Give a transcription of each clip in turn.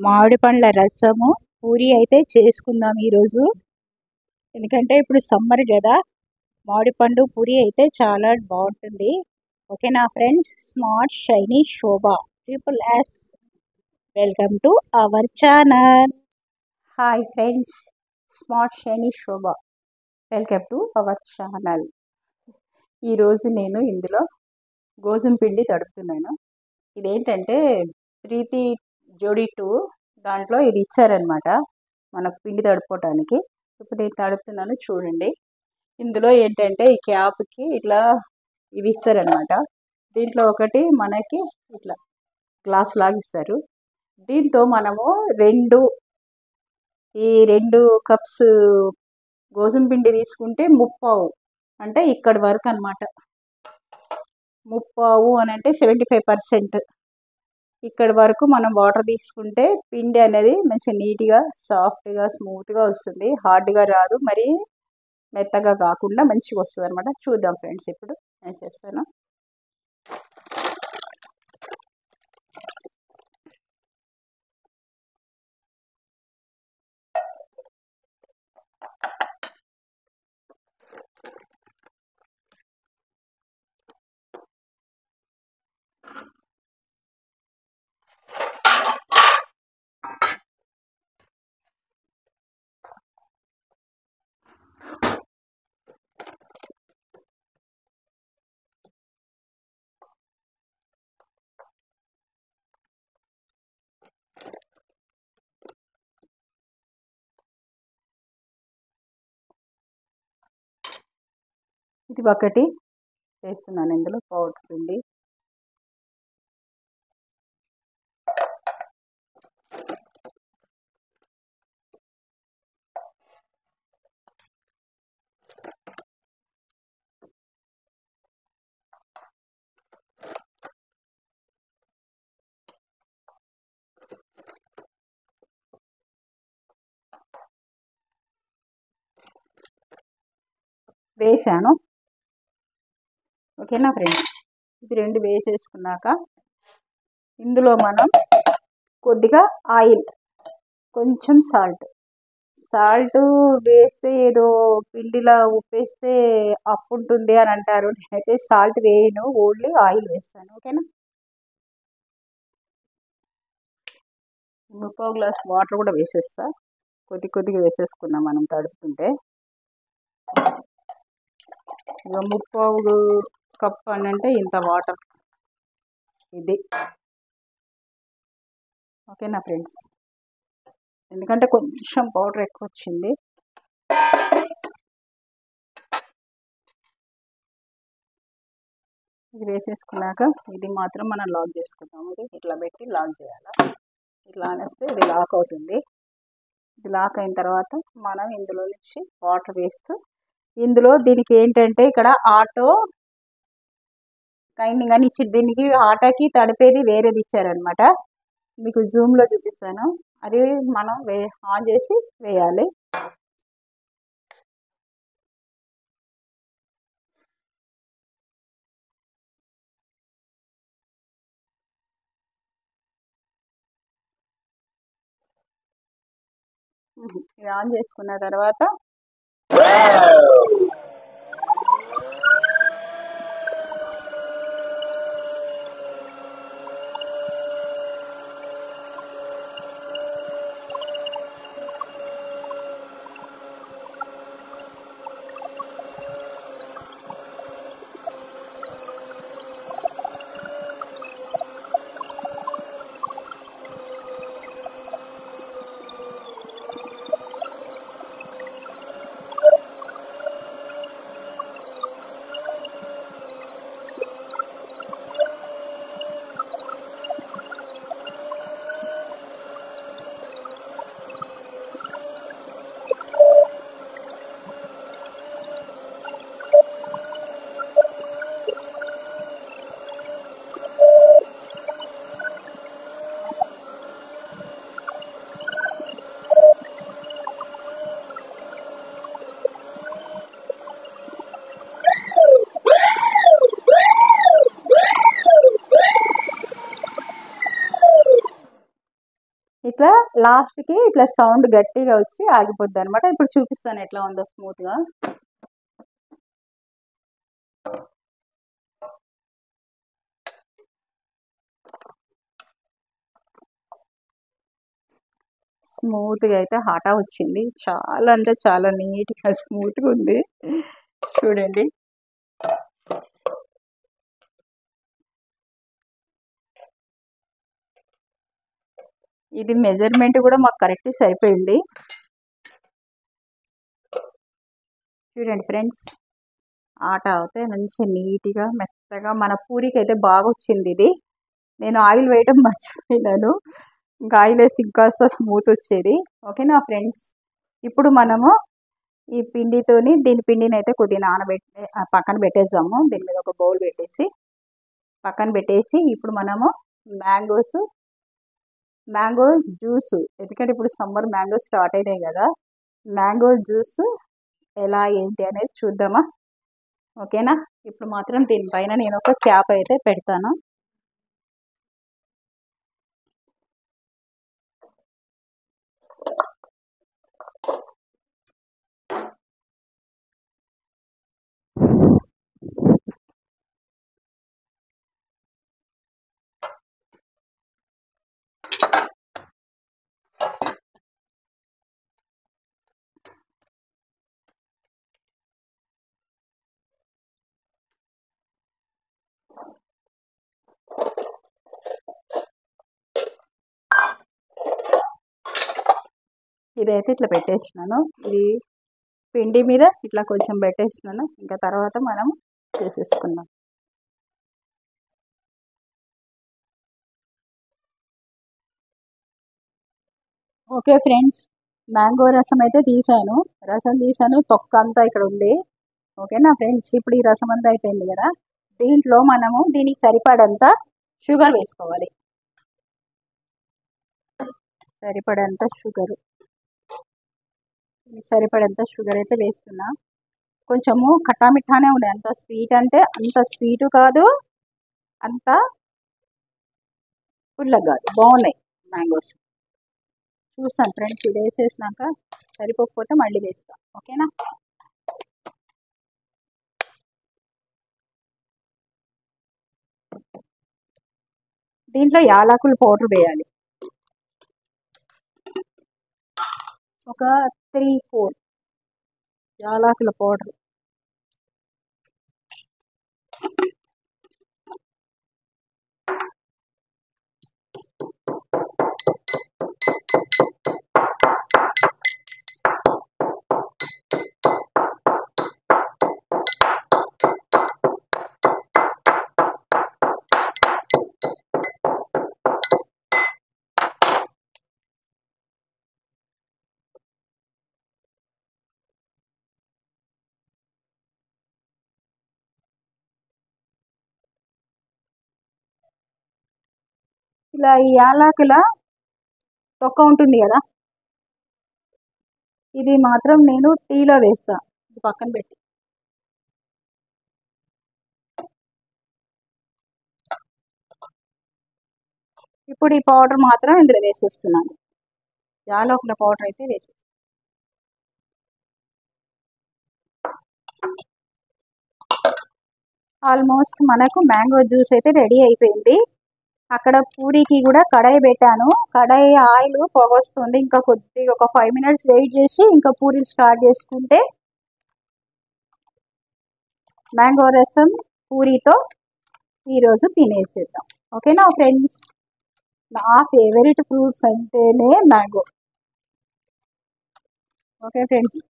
మామిడి పండ్ల రసము పూరి అయితే చేసుకుందాం ఈరోజు. ఎందుకంటే ఇప్పుడు సమ్మర్ కదా, మామిడి పండు పూరి అయితే చాలా బాగుంటుంది. ఓకేనా friends, smart shiny Shobha SSS, welcome to our channel. Hi friends, smart shiny Shobha, welcome to our channel. ఈరోజు నేను ఇందులో గోధుమ పిండి తడుపుతున్నాను. ఇదేంటంటే ప్రీతి జోడీ 2 దాంట్లో ఇది ఇచ్చారనమాట మనకు పిండి తడుపుకోవటానికి. ఇప్పుడు నేను తడుపుతున్నాను చూడండి. ఇందులో ఏంటంటే ఈ క్యాప్కి ఇట్లా ఇవి ఇస్తారనమాట. దీంట్లో ఒకటి మనకి ఇట్లా గ్లాస్ లాగిస్తారు. దీంతో మనము ఈ 2 కప్స్ గోధుమ పిండి తీసుకుంటే 3/4 అంటే ఇక్కడి వరకు అనమాట. 3/4 అని అంటే 75%. ఇక్కడ వరకు మనం వాటర్ తీసుకుంటే పిండి అనేది మంచిగా నీట్గా సాఫ్ట్గా స్మూత్గా వస్తుంది. హార్డ్గా రాదు, మరి మెత్తగా కాకుండా మంచిగా వస్తుంది అనమాట. చూద్దాం ఫ్రెండ్స్, ఇప్పుడు నేను చేస్తాను. ఇది ఒకటి వేస్తున్నాను ఇందులో పౌడర్ పిండి. వేసాను. ఓకేనా ఫ్రెండ్స్, ఇది 2 వేసేసుకున్నాక ఇందులో మనం కొద్దిగా ఆయిల్, కొంచెం సాల్ట్ వేస్తే ఏదో పిండిలా ఉప్పేస్తే అప్పు ఉంటుంది అని అంటారు. నేనైతే సాల్ట్ వేయను, ఓన్లీ ఆయిల్ వేస్తాను. ఓకేనా, 3/4 గ్లాస్ వాటర్ కూడా వేసేస్తా. కొద్దిగా వేసేసుకున్నాం మనం తడుపుతుంటే. 3/4 కప్ అని అంటే ఇంత వాటర్ ఇది. ఓకేనా ఫ్రెండ్స్, ఎందుకంటే కొంచెం పౌడర్ ఎక్కువ వచ్చింది. ఇది వేసేసుకున్నాక ఇది మాత్రం మనం లాక్ చేసుకుంటాం. ఇది ఇట్లా పెట్టి లాక్ చేయాలి. ఇట్లా అనేస్తే ఇది లాక్ అవుతుంది. ఇది లాక్ అయిన తర్వాత మనం ఇందులో నుంచి వాటర్ వేస్తూ, ఇందులో దీనికి ఏంటంటే ఇక్కడ ఆటో కైండింగ్ అని ఇచ్చి, దీనికి ఆటాకి తడిపేది వేరేది ఇచ్చారనమాట. మీకు జూమ్లో చూపిస్తాను. అది మనం ఆన్ చేసి వేయాలి. ఇది ఆన్ చేసుకున్న తర్వాత ఇట్లా లాస్ట్కి ఇట్లా సౌండ్ గట్టిగా వచ్చి ఆగిపోద్ది అనమాట. ఇప్పుడు చూపిస్తాను ఎట్లా ఉందో స్మూత్గా. స్మూత్గా అయితే హాటా వచ్చింది. చాలా అంటే చాలా నీట్గా స్మూత్గా ఉంది. చూడండి. ఇది మెజర్మెంట్ కూడా మాకు కరెక్ట్ సరిపోయింది. చూడండి ఫ్రెండ్స్, ఆట అయితే మంచి నీట్గా మెత్తగా మన పూరికి అయితే బాగా వచ్చింది. ఇది నేను ఆయిల్ వేయడం మర్చిపోయినాను. ఇంకా ఆయిల్ వేసి ఇంకాస్త స్మూత్ వచ్చేది. ఓకేనా ఫ్రెండ్స్, ఇప్పుడు మనము ఈ పిండితోని దీని పిండిని అయితే కొద్దిగా నానబెట్టి పక్కన పెట్టేసాము. దీని మీద ఒక బౌల్ పెట్టేసి పక్కన పెట్టేసి ఇప్పుడు మనము మ్యాంగో జ్యూస్, ఎందుకంటే ఇప్పుడు సమ్మర్ మ్యాంగో స్టార్ట్ అయినాయి కదా, మ్యాంగో జ్యూస్ ఎలా ఏంటి అనేది చూద్దామా. ఓకేనా. ఇప్పుడు మాత్రం దీనిపైన నేను ఒక క్యాప్ అయితే పెడతాను. ఇదైతే ఇట్లా పెట్టేసినాను. ఇది పిండి మీద ఇట్లా కొంచెం పెట్టేసినాను. ఇంకా తర్వాత మనం చేసేసుకుందాం. ఓకే ఫ్రెండ్స్, మ్యాంగో రసం అయితే తీసాను. తొక్క అంతా ఇక్కడ ఉంది. ఓకేనా ఫ్రెండ్స్, ఇప్పుడు ఈ రసం అంతా అయిపోయింది కదా, దీంట్లో మనము దీనికి సరిపడంత షుగర్ వేసుకోవాలి. సరిపడంత షుగర్ అయితే వేస్తున్నా. కొంచెము కట్టామిఠానే ఉన్నాయి. అంత స్వీట్ అంటే అంత స్వీటు కాదు, అంత పుల్లగా కాదు, బాగున్నాయి మ్యాంగోస్. చూస్తాను ఫ్రెండ్స్, ఇది వేసేసినాక సరిపోకపోతే మళ్ళీ వేస్తాం. ఓకేనా. దీంట్లో యాలకుల పౌడర్ వేయాలి. ఒక 3-4 యాలకుల పౌడర్. ఇలా ఈ యాలకుల తొక్క ఉంటుంది కదా, ఇది మాత్రం నేను టీలో వేస్తా. ఇది పక్కన పెట్టి ఇప్పుడు ఈ పౌడర్ మాత్రం ఇందులో వేసేస్తున్నాను. యాలకుల పౌడర్ అయితే వేసేస్తాను. ఆల్మోస్ట్ మనకు మ్యాంగో జ్యూస్ అయితే రెడీ అయిపోయింది. అక్కడ పూరికి కూడా కడాయి పెట్టాను. కడాయి ఆయిల్ పొగొస్తుంది. ఇంకా కొద్దిగా ఒక 5 minutes వెయిట్ చేసి ఇంకా పూరీలు స్టార్ట్ చేసుకుంటే మ్యాంగో రసం పూరితో ఈరోజు తినేసేద్దాం. ఓకేనా ఫ్రెండ్స్, నా ఫేవరెట్ ఫ్రూట్స్ అంటేనే మ్యాంగో. ఓకే ఫ్రెండ్స్,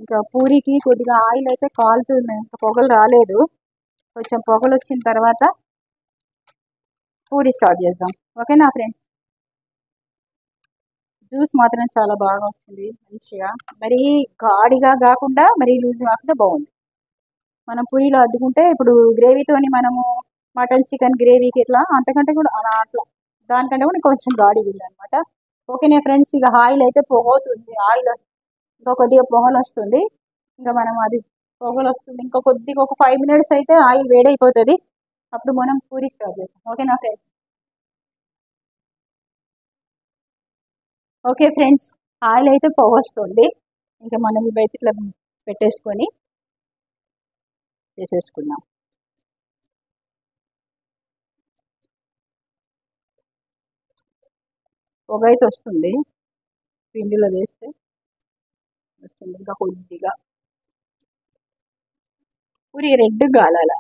ఇంకా పూరికి కొద్దిగా ఆయిల్ అయితే కాలుతుంది. ఇంకా పొగలు రాలేదు, కొంచెం పొగలు వచ్చిన తర్వాత పూరి స్టార్ట్ చేద్దాం. ఓకేనా ఫ్రెండ్స్, జ్యూస్ మాత్రం చాలా బాగా వచ్చింది. మంచిగా మరీ గాడిగా కాకుండా మరీ లూజ్ కాకుండా బాగుంది. మనం పూరీలో అద్దుకుంటే ఇప్పుడు గ్రేవీతోని మనము మటన్ చికెన్ గ్రేవీకి ఎట్లా అంతకంటే కూడా అట్లా దానికంటే కూడా కొంచెం గాడిగా ఉంది అనమాట. ఓకేనా ఫ్రెండ్స్, ఇక ఆయిల్ అయితే పొగవుతుంది. ఆయిల్ ఇంకా కొద్దిగా పొగలు వస్తుంది. ఇంకా మనం అది పొగలు వస్తుంది ఇంకా కొద్దిగా ఒక 5 minutes అయితే ఆయిల్ వేడైపోతుంది. అప్పుడు మనం పూరి స్టార్ట్ చేస్తాం. ఓకేనా ఫ్రెండ్స్. ఓకే ఫ్రెండ్స్, ఆయిల్ అయితే పొగొస్తుంది. ఇంకా మనం ఇవైతే ఇట్లా పెట్టేసుకొని చేసేసుకుందాం. పొగ అయితే వస్తుంది, పిండిలో వేస్తే వస్తుంది. ఇంకా కొద్దిగా పూరి రెడ్ కాలాల.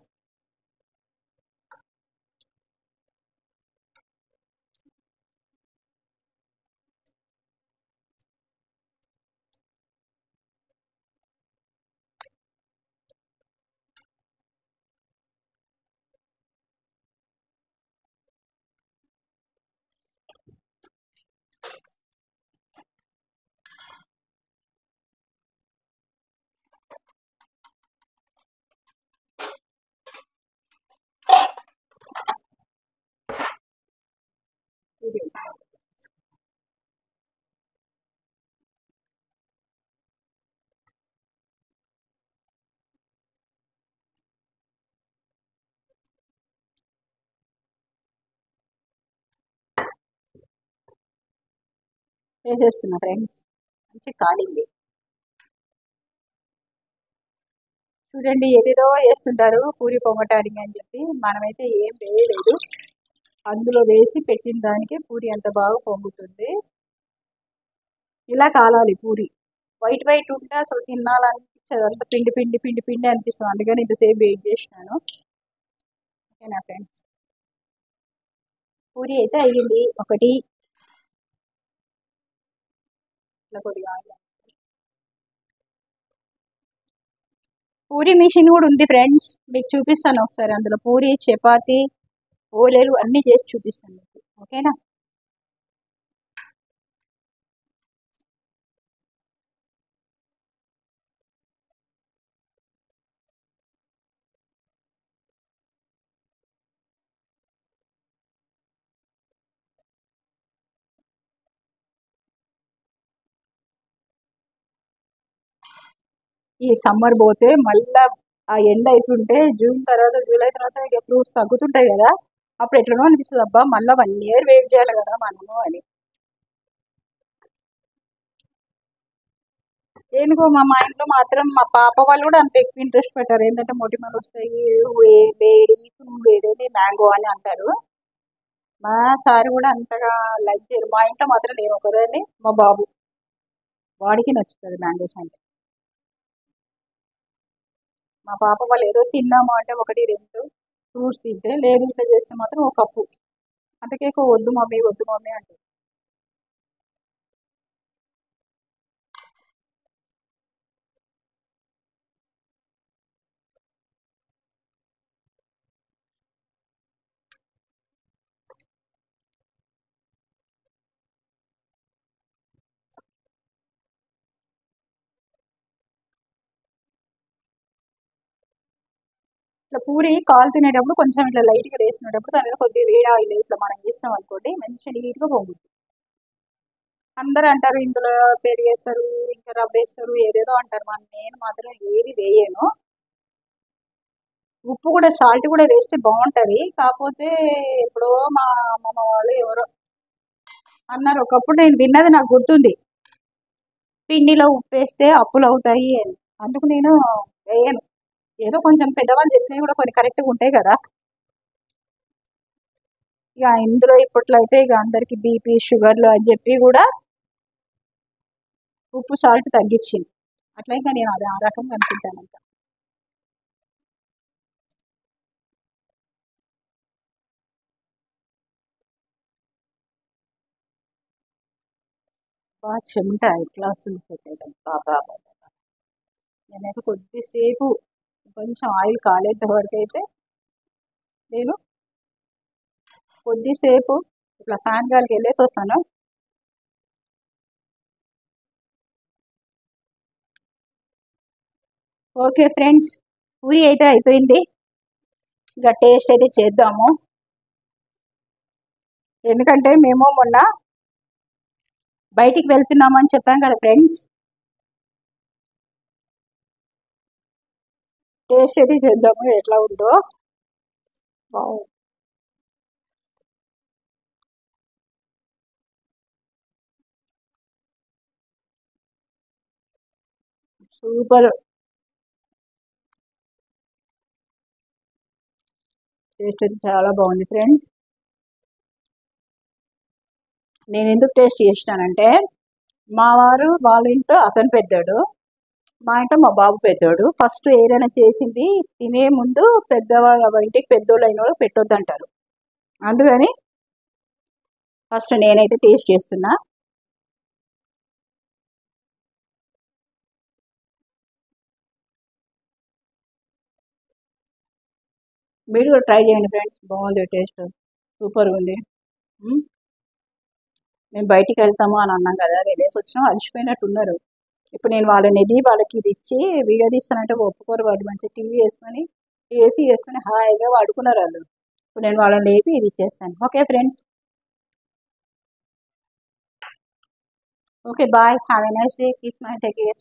వేసేస్తున్నా ఫ్రెండ్స్, మంచి కాలింది. చూడండి, ఏదేదో వేస్తుంటారు పూరి పొంగటానికి అని చెప్పి, మనమైతే ఏం వేయలేదు. అందులో వేసి పెట్టిన దానికి పూరి అంత బాగా పొంగుతుంది. ఇలా కాలాలి పూరి. వైట్ వైట్ ఉంటే అసలు తినాలనిపించదు, అంత పిండి పిండి పిండి పిండి అనిపిస్తుంది. అందుకని ఇంతసేపు వెయిట్ చేసినాను. ఓకేనా ఫ్రెండ్స్, పూరి అయితే అయ్యింది ఒకటి. ఇట్లా కొద్దిగా పూరి మిషన్ కూడా ఉంది ఫ్రెండ్స్, మీకు చూపిస్తాను ఒకసారి. అందులో పూరి, చపాతి, ఓలేలు అన్నీ చేసి చూపిస్తాను మీకు. ఓకేనా. ఈ సమ్మర్ పోతే మళ్ళా ఆ ఎండ అయితుంటే జూన్ తర్వాత, జూలై తర్వాత ఇక ఫ్రూట్స్ తగ్గుతుంటాయి కదా, అప్పుడు ఎట్లనో అనిపిస్తుంది, అబ్బా మళ్ళీ 1 year వెయిట్ చేయాలి కదా మనము అని. ఎందుకో మా ఇంట్లో మాత్రం మా పాప వాళ్ళు కూడా అంత ఎక్కువ ఇంట్రెస్ట్ పెట్టారు. ఏంటంటే మొటిమలు వస్తాయి, వేడి, వేడేది మ్యాంగో అని అంటారు. మా సార్ కూడా అంతగా లైక్ చేయరు. మా ఇంట్లో మాత్రం నేను ఒకదాన్ని, మా బాబు, వాడికి నచ్చుతుంది మ్యాంగోస్ అంటే. మా పాప వాళ్ళు ఏదో తిన్నాము అంటే 1, 2 ఫ్రూట్స్ తింటే, లేదు ఇట్లా చేస్తే మాత్రం ఒక కప్పు. అంతకే ఎక్కువ వద్దు మమ్మీ, వద్దు మమ్మీ అంటారు. ఇట్లా పూరి కాలు తినేటప్పుడు కొంచెం ఇట్లా లైట్గా వేసినప్పుడు దాని మీద కొద్దిగా వేడి ఆయిల్ ఇట్లా మనం వేసినాం అనుకోండి, మంచి నీట్గా పొంగుతుంది. అందరూ అంటారు ఇందులో పెరిగేస్తారు, ఇంకా రవ్వేస్తారు, ఏదేదో అంటారు. నేను మాత్రం ఏది వేయను. ఉప్పు కూడా, సాల్ట్ కూడా వేస్తే బాగుంటది. కాకపోతే ఎప్పుడో మా అమ్మమ్మ వాళ్ళు ఎవరో అన్నారు, ఒకప్పుడు నేను విన్నది నాకు గుర్తుంది, పిండిలో ఉప్పు వేస్తే అప్పులు అవుతాయి అని. అందుకు నేను వేయను. ఏదో కొంచెం పెద్దవాళ్ళు చెప్పినవి కూడా కొన్ని కరెక్ట్గా ఉంటాయి కదా. ఇక ఇందులో ఇప్పట్లో అయితే ఇక అందరికి బీపీ, షుగర్లు అని చెప్పి కూడా ఉప్పు, సాల్ట్ తగ్గించింది. అట్లా ఇంకా నేను అది ఆ రకంగా అనుకుంటాను. ఇంకా బాగా చెమట ఎట్లా వస్తుంది సెట్ అయితే బాబా. నేనైతే కొద్దిసేపు కొంచెం ఆయిల్ కాలేంత వరకు అయితే నేను కొద్దిసేపు ఇట్లా ఫ్యాన్ గాలికి వెళ్ళేసి వస్తాను. ఓకే ఫ్రెండ్స్, పూరి అయితే అయిపోయింది. ఇంకా టేస్ట్ అయితే చేద్దాము. ఎందుకంటే మేము మొన్న బయటికి వెళ్తున్నామని చెప్పాం కదా ఫ్రెండ్స్. టేస్ట్ అయితే చేద్దాము ఎట్లా ఉందో. సూపర్. టేస్ట్ అయితే చాలా బాగుంది ఫ్రెండ్స్. నేను ఎందుకు టేస్ట్ చేసినానంటే మా వారు వాళ్ళ ఇంట్లో అతను పెద్దోడు, మా ఇంట్లో మా బాబు పెద్దోడు. ఫస్ట్ ఏదైనా చేసింది తినే ముందు పెద్దవాళ్ళ ఇంటికి పెద్దోళ్ళు అయిన వాళ్ళు పెట్టొద్దు అంటారు. అందుకని ఫస్ట్ నేనైతే టేస్ట్ చేస్తున్నా. మీరు కూడా ట్రై చేయండి ఫ్రెండ్స్, బాగుంది టేస్ట్, సూపర్గా ఉంది. ఉమ్, మేము బయటికి వెళ్తాము అని అన్నాం కదా, వెళ్ళేసి వచ్చినాం, అలసిపోయినట్టు ఉన్నారు. ఇప్పుడు నేను వాళ్ళని వాళ్ళకి ఇది ఇచ్చి వీడియో తీస్తానంటే ఒప్పుకోరు. వాళ్ళు మంచిగా టీవీ వేసుకొని ఏసీ వేసుకొని హాయిగా వాడుకున్నారు వాళ్ళు. ఇప్పుడు నేను వాళ్ళని లేపి ఇది ఇచ్చేస్తాను. Okay friends, okay bye, have a nice day, kiss my take care.